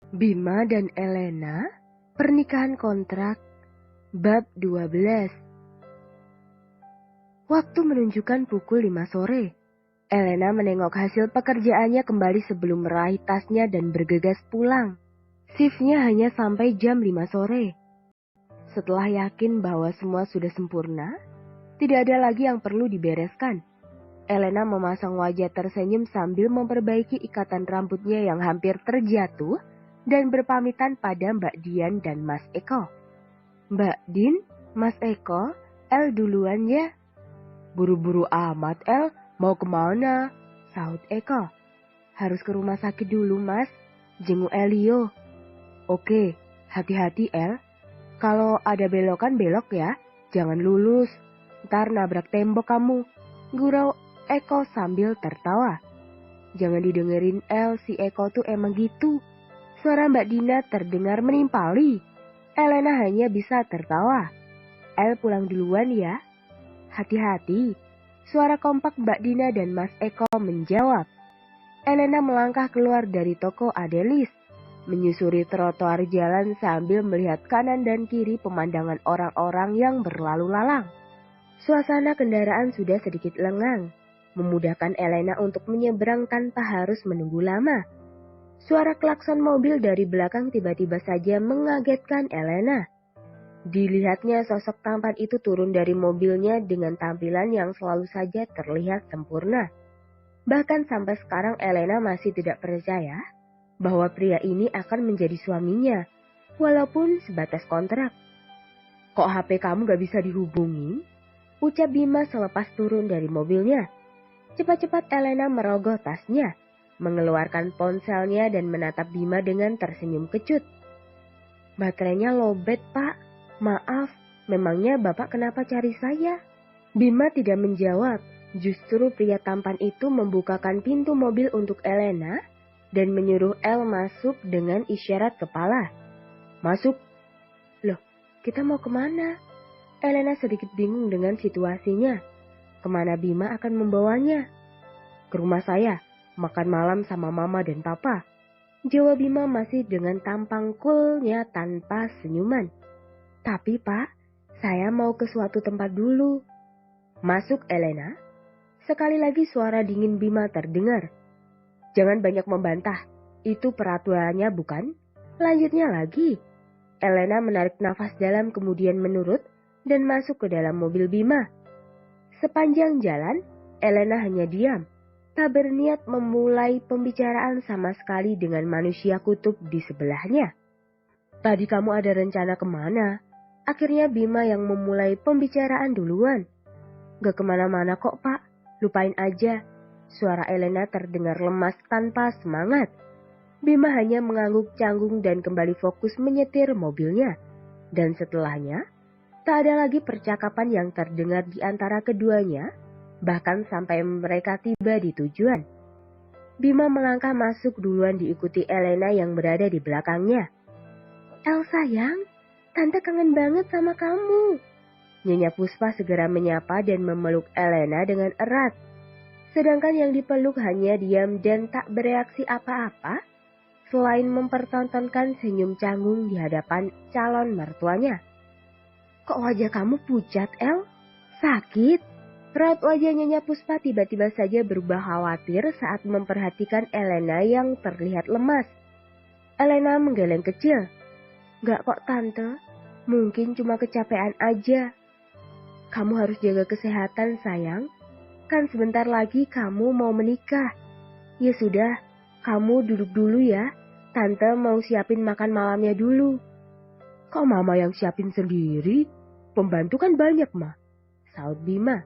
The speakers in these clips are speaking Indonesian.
Bima dan Elena, pernikahan kontrak, bab 12. Waktu menunjukkan pukul 5 sore. Elena menengok hasil pekerjaannya kembali sebelum meraih tasnya dan bergegas pulang. Shiftnya hanya sampai jam 5 sore. Setelah yakin bahwa semua sudah sempurna, tidak ada lagi yang perlu dibereskan. Elena memasang wajah tersenyum sambil memperbaiki ikatan rambutnya yang hampir terjatuh dan berpamitan pada Mbak Dian dan Mas Eko. Mbak Din, Mas Eko, El duluan ya. Buru-buru amat El, mau kemana? Sahut Eko. Harus ke rumah sakit dulu Mas, jenguk Elio. Oke, hati-hati El. Kalau ada belokan belok ya, jangan lulus. Ntar nabrak tembok kamu, gurau Eko sambil tertawa. Jangan didengerin El, si Eko tuh emang gitu. Suara Mbak Dina terdengar menimpali. Elena hanya bisa tertawa. El pulang duluan ya. Hati-hati. Suara kompak Mbak Dina dan Mas Eko menjawab. Elena melangkah keluar dari toko Adelis, menyusuri trotoar jalan sambil melihat kanan dan kiri pemandangan orang-orang yang berlalu lalang. Suasana kendaraan sudah sedikit lengang, memudahkan Elena untuk menyeberang tanpa harus menunggu lama. Suara klakson mobil dari belakang tiba-tiba saja mengagetkan Elena. Dilihatnya sosok tampan itu turun dari mobilnya dengan tampilan yang selalu saja terlihat sempurna. Bahkan sampai sekarang Elena masih tidak percaya bahwa pria ini akan menjadi suaminya, walaupun sebatas kontrak. Kok HP kamu gak bisa dihubungin? Ucap Bima selepas turun dari mobilnya. Cepat-cepat Elena merogoh tasnya, mengeluarkan ponselnya dan menatap Bima dengan tersenyum kecut. Baterainya lowbat Pak, maaf, memangnya Bapak kenapa cari saya? Bima tidak menjawab, justru pria tampan itu membukakan pintu mobil untuk Elena dan menyuruh El masuk dengan isyarat kepala. Masuk. Loh, kita mau kemana? Elena sedikit bingung dengan situasinya. Kemana Bima akan membawanya? Ke rumah saya. Makan malam sama mama dan papa. Jawab Bima masih dengan tampang coolnya tanpa senyuman. Tapi Pak, saya mau ke suatu tempat dulu. Masuk Elena. Sekali lagi suara dingin Bima terdengar. Jangan banyak membantah, itu peraturannya bukan? Lanjutnya lagi. Elena menarik nafas dalam kemudian menurut dan masuk ke dalam mobil Bima. Sepanjang jalan, Elena hanya diam. Tak berniat memulai pembicaraan sama sekali dengan manusia kutub di sebelahnya. Tadi kamu ada rencana kemana? Akhirnya Bima yang memulai pembicaraan duluan. Gak kemana-mana kok Pak, lupain aja. Suara Elena terdengar lemas tanpa semangat. Bima hanya mengangguk canggung dan kembali fokus menyetir mobilnya. Dan setelahnya, tak ada lagi percakapan yang terdengar di antara keduanya. Bahkan sampai mereka tiba di tujuan. Bima melangkah masuk duluan diikuti Elena yang berada di belakangnya. El sayang, Tante kangen banget sama kamu. Nyonya Puspa segera menyapa dan memeluk Elena dengan erat. Sedangkan yang dipeluk hanya diam dan tak bereaksi apa-apa, selain mempertontonkan senyum canggung di hadapan calon mertuanya. Kok wajah kamu pucat, El? Sakit? Raut wajah Nyonya Puspa tiba-tiba saja berubah khawatir saat memperhatikan Elena yang terlihat lemas. Elena menggeleng kecil. Gak kok Tante, mungkin cuma kecapean aja. Kamu harus jaga kesehatan sayang, kan sebentar lagi kamu mau menikah. Ya sudah, kamu duduk dulu ya, Tante mau siapin makan malamnya dulu. Kok Mama yang siapin sendiri? Pembantu kan banyak mah, sahut Bima.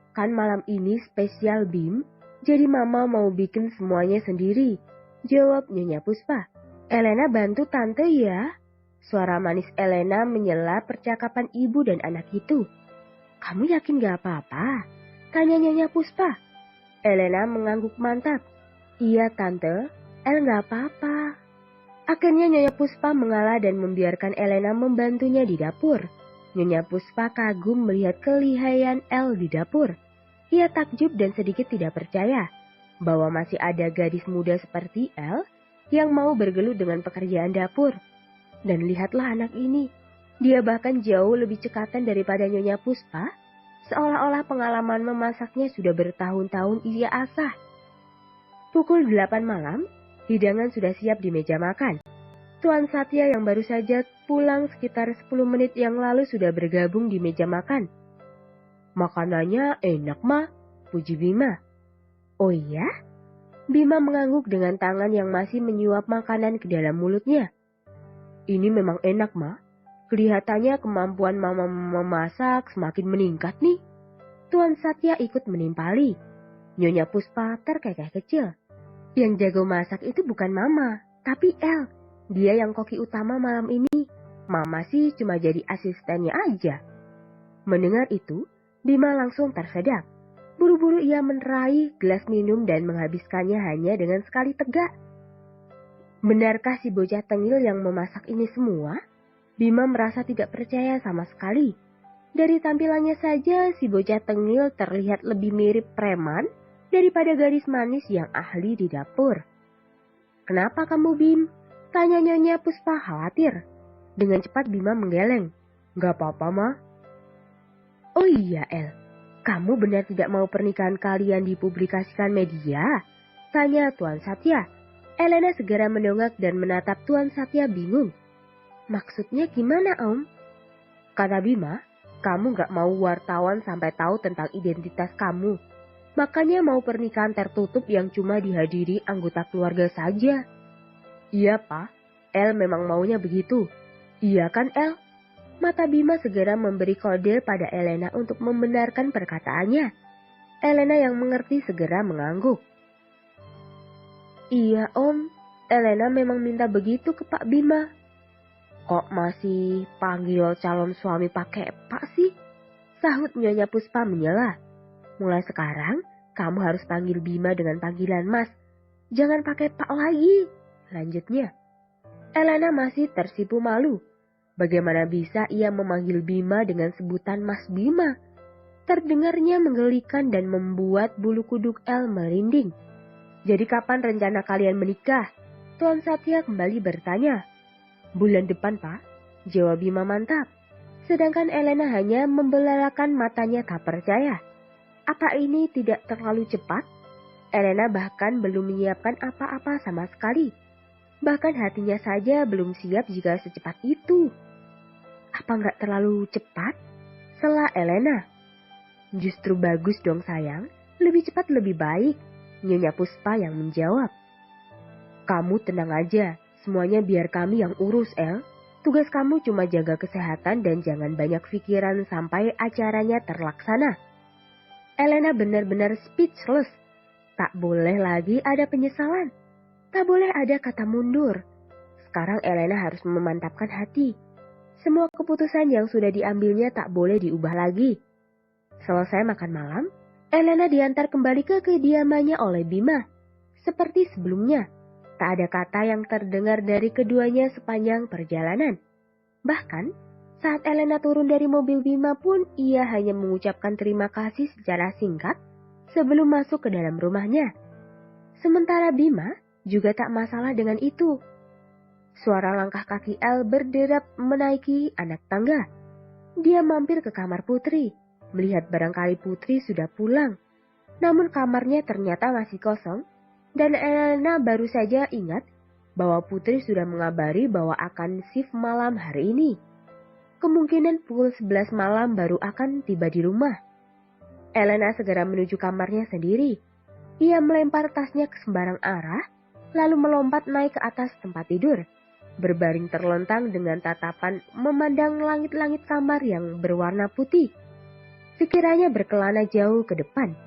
Kan malam ini spesial Bim, jadi Mama mau bikin semuanya sendiri, jawab Nyonya Puspa. Elena bantu Tante ya. Suara manis Elena menyela percakapan ibu dan anak itu. Kamu yakin gak apa-apa? Tanya Nyonya Puspa. Elena mengangguk mantap. Iya Tante, El gak apa-apa. Akhirnya Nyonya Puspa mengalah dan membiarkan Elena membantunya di dapur. Nyonya Puspa kagum melihat kelihayan El di dapur. Ia takjub dan sedikit tidak percaya bahwa masih ada gadis muda seperti El yang mau bergelut dengan pekerjaan dapur. Dan lihatlah anak ini, dia bahkan jauh lebih cekatan daripada Nyonya Puspa, seolah-olah pengalaman memasaknya sudah bertahun-tahun ia asah. Pukul 8 malam, hidangan sudah siap di meja makan. Tuan Satya yang baru saja pulang sekitar 10 menit yang lalu sudah bergabung di meja makan. Makanannya enak, Ma, puji Bima. Oh iya? Bima mengangguk dengan tangan yang masih menyuap makanan ke dalam mulutnya. Ini memang enak, Ma. Kelihatannya kemampuan Mama memasak semakin meningkat nih. Tuan Satya ikut menimpali. Nyonya Puspa terkekeh kecil. Yang jago masak itu bukan Mama, tapi El. Dia yang koki utama malam ini. Mama sih cuma jadi asistennya aja. Mendengar itu, Bima langsung tersedak. Buru-buru ia menerai gelas minum dan menghabiskannya hanya dengan sekali tegak. Benarkah si bocah tengil yang memasak ini semua? Bima merasa tidak percaya sama sekali. Dari tampilannya saja si bocah tengil terlihat lebih mirip preman daripada gadis manis yang ahli di dapur. Kenapa kamu, Bim? Tanya Nyonya Puspa khawatir. Dengan cepat Bima menggeleng. Gak apa-apa, Ma. Oh iya, El. Kamu benar tidak mau pernikahan kalian dipublikasikan media? Tanya Tuan Satya. Elena segera mendongak dan menatap Tuan Satya bingung. Maksudnya gimana, Om? Kata Bima, kamu gak mau wartawan sampai tahu tentang identitas kamu. Makanya mau pernikahan tertutup yang cuma dihadiri anggota keluarga saja. Iya, Pak. El memang maunya begitu. Iya kan, El? Mata Bima segera memberi kode pada Elena untuk membenarkan perkataannya. Elena yang mengerti segera mengangguk. Iya, Om. Elena memang minta begitu ke Pak Bima. Kok masih panggil calon suami pakai Pak sih? Sahut Nyonya Puspa menyela. Mulai sekarang, kamu harus panggil Bima dengan panggilan Mas. Jangan pakai Pak lagi. Lanjutnya. Elena masih tersipu malu. Bagaimana bisa ia memanggil Bima dengan sebutan Mas Bima? Terdengarnya menggelikan dan membuat bulu kuduk El merinding. Jadi kapan rencana kalian menikah? Tuan Satya kembali bertanya. Bulan depan, Pak. Jawab Bima mantap. Sedangkan Elena hanya membelalakan matanya tak percaya. Apa ini tidak terlalu cepat? Elena bahkan belum menyiapkan apa-apa sama sekali. Bahkan hatinya saja belum siap jika secepat itu. Apa nggak terlalu cepat? Sela Elena. Justru bagus dong sayang, lebih cepat lebih baik. Nyonya Puspa yang menjawab. Kamu tenang aja, semuanya biar kami yang urus, El. Tugas kamu cuma jaga kesehatan dan jangan banyak pikiran sampai acaranya terlaksana. Elena benar-benar speechless. Tak boleh lagi ada penyesalan. Tak boleh ada kata mundur. Sekarang Elena harus memantapkan hati. Semua keputusan yang sudah diambilnya tak boleh diubah lagi. Selesai makan malam, Elena diantar kembali ke kediamannya oleh Bima. Seperti sebelumnya, tak ada kata yang terdengar dari keduanya sepanjang perjalanan. Bahkan, saat Elena turun dari mobil Bima pun ia hanya mengucapkan terima kasih secara singkat sebelum masuk ke dalam rumahnya. Sementara Bima juga tak masalah dengan itu. Suara langkah kaki El berderap menaiki anak tangga. Dia mampir ke kamar Putri, melihat barangkali Putri sudah pulang. Namun kamarnya ternyata masih kosong, dan Elena baru saja ingat bahwa Putri sudah mengabari bahwa akan shift malam hari ini. Kemungkinan pukul 11 malam baru akan tiba di rumah. Elena segera menuju kamarnya sendiri. Ia melempar tasnya ke sembarang arah, lalu melompat naik ke atas tempat tidur. Berbaring terlentang dengan tatapan memandang langit-langit kamar yang berwarna putih. Pikirannya berkelana jauh ke depan.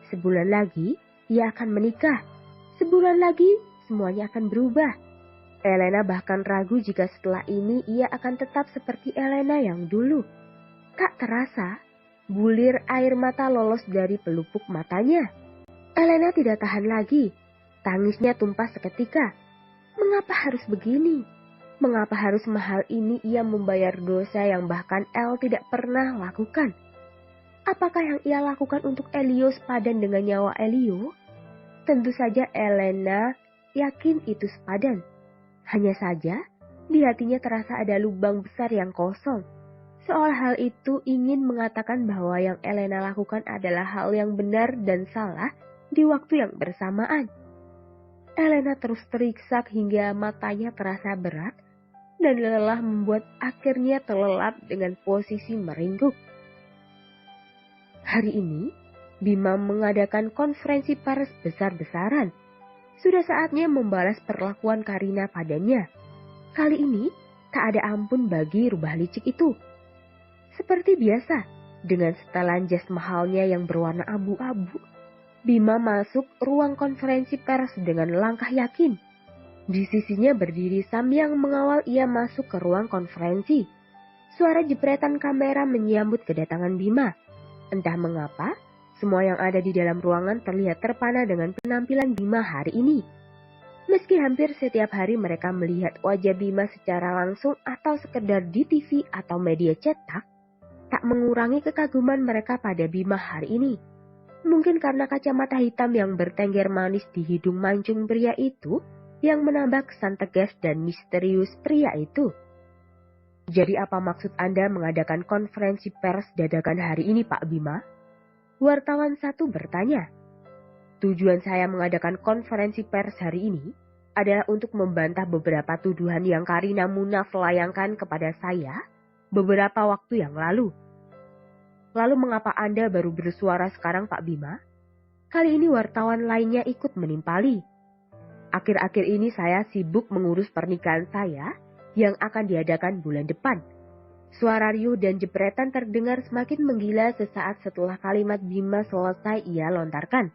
Sebulan lagi, ia akan menikah. Sebulan lagi, semuanya akan berubah. Elena bahkan ragu jika setelah ini ia akan tetap seperti Elena yang dulu. Tak terasa, bulir air mata lolos dari pelupuk matanya. Elena tidak tahan lagi. Tangisnya tumpah seketika. Mengapa harus begini? Mengapa harus mahal ini ia membayar dosa yang bahkan El tidak pernah lakukan? Apakah yang ia lakukan untuk Elio sepadan dengan nyawa Elio? Tentu saja Elena yakin itu sepadan. Hanya saja, di hatinya terasa ada lubang besar yang kosong. Seolah hal itu ingin mengatakan bahwa yang Elena lakukan adalah hal yang benar dan salah di waktu yang bersamaan. Elena terus terisak hingga matanya terasa berat dan lelah membuat akhirnya terlelap dengan posisi meringkuk. Hari ini, Bima mengadakan konferensi pers besar-besaran. Sudah saatnya membalas perlakuan Karina padanya. Kali ini, tak ada ampun bagi rubah licik itu. Seperti biasa, dengan setelan jas mahalnya yang berwarna abu-abu, Bima masuk ruang konferensi pers dengan langkah yakin. Di sisinya berdiri Sam yang mengawal ia masuk ke ruang konferensi. Suara jepretan kamera menyambut kedatangan Bima. Entah mengapa, semua yang ada di dalam ruangan terlihat terpana dengan penampilan Bima hari ini. Meski hampir setiap hari mereka melihat wajah Bima secara langsung atau sekedar di TV atau media cetak, tak mengurangi kekaguman mereka pada Bima hari ini. Mungkin karena kacamata hitam yang bertengger manis di hidung mancung pria itu yang menambah kesan tegas dan misterius pria itu. Jadi apa maksud Anda mengadakan konferensi pers dadakan hari ini, Pak Bima? Wartawan satu bertanya. Tujuan saya mengadakan konferensi pers hari ini adalah untuk membantah beberapa tuduhan yang Karina Munaf layangkan kepada saya beberapa waktu yang lalu. Lalu mengapa Anda baru bersuara sekarang, Pak Bima? Kali ini wartawan lainnya ikut menimpali. Akhir-akhir ini saya sibuk mengurus pernikahan saya yang akan diadakan bulan depan. Suara riuh dan jepretan terdengar semakin menggila sesaat setelah kalimat Bima selesai ia lontarkan.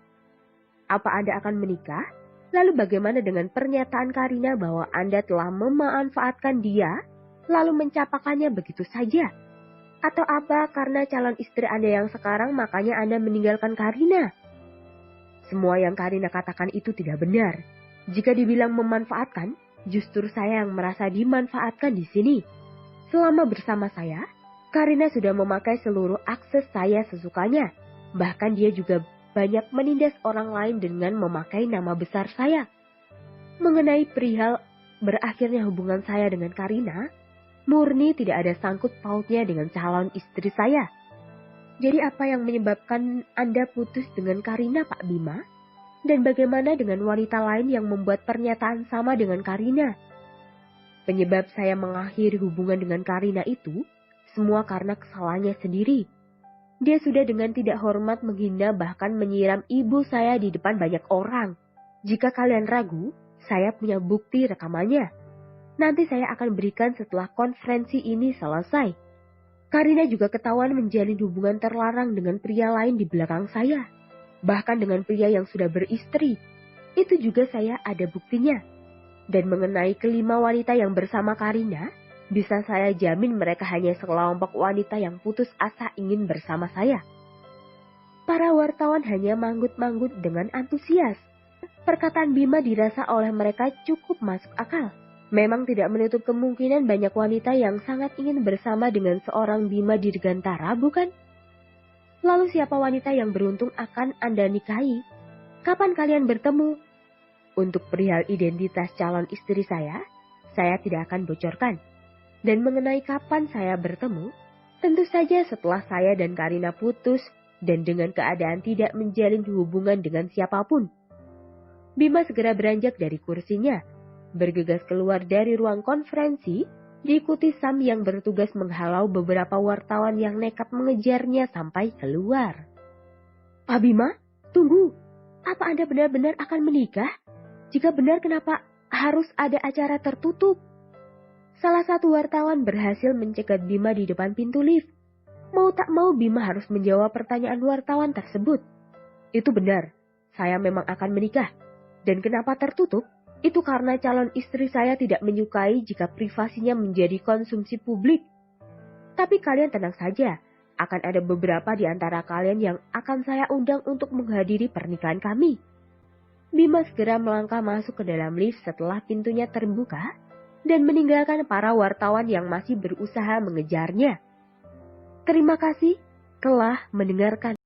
Apa Anda akan menikah? Lalu bagaimana dengan pernyataan Karina bahwa Anda telah memanfaatkan dia, lalu mencapakannya begitu saja? Atau apa karena calon istri Anda yang sekarang makanya Anda meninggalkan Karina? Semua yang Karina katakan itu tidak benar. Jika dibilang memanfaatkan, justru saya yang merasa dimanfaatkan di sini. Selama bersama saya, Karina sudah memakai seluruh akses saya sesukanya. Bahkan dia juga banyak menindas orang lain dengan memakai nama besar saya. Mengenai perihal berakhirnya hubungan saya dengan Karina, murni tidak ada sangkut pautnya dengan calon istri saya. Jadi apa yang menyebabkan Anda putus dengan Karina, Pak Bima? Dan bagaimana dengan wanita lain yang membuat pernyataan sama dengan Karina? Penyebab saya mengakhiri hubungan dengan Karina itu, semua karena kesalahannya sendiri. Dia sudah dengan tidak hormat menghina bahkan menyiram ibu saya di depan banyak orang. Jika kalian ragu, saya punya bukti rekamannya. Nanti saya akan berikan setelah konferensi ini selesai. Karina juga ketahuan menjalin hubungan terlarang dengan pria lain di belakang saya. Bahkan dengan pria yang sudah beristri. Itu juga saya ada buktinya. Dan mengenai kelima wanita yang bersama Karina, bisa saya jamin mereka hanya sekelompok wanita yang putus asa ingin bersama saya. Para wartawan hanya manggut-manggut dengan antusias. Perkataan Bima dirasa oleh mereka cukup masuk akal. Memang tidak menutup kemungkinan banyak wanita yang sangat ingin bersama dengan seorang Bima Dirgantara, bukan? Lalu siapa wanita yang beruntung akan Anda nikahi? Kapan kalian bertemu? Untuk perihal identitas calon istri saya tidak akan bocorkan. Dan mengenai kapan saya bertemu, tentu saja setelah saya dan Karina putus dan dengan keadaan tidak menjalin hubungan dengan siapapun. Bima segera beranjak dari kursinya, bergegas keluar dari ruang konferensi, diikuti Sam yang bertugas menghalau beberapa wartawan yang nekat mengejarnya sampai keluar. Pak Bima, tunggu. Apa Anda benar-benar akan menikah? Jika benar, kenapa harus ada acara tertutup? Salah satu wartawan berhasil mencegat Bima di depan pintu lift. Mau tak mau Bima harus menjawab pertanyaan wartawan tersebut. Itu benar, saya memang akan menikah. Dan kenapa tertutup? Itu karena calon istri saya tidak menyukai jika privasinya menjadi konsumsi publik. Tapi kalian tenang saja, akan ada beberapa di antara kalian yang akan saya undang untuk menghadiri pernikahan kami. Bima segera melangkah masuk ke dalam lift setelah pintunya terbuka dan meninggalkan para wartawan yang masih berusaha mengejarnya. Terima kasih telah mendengarkan.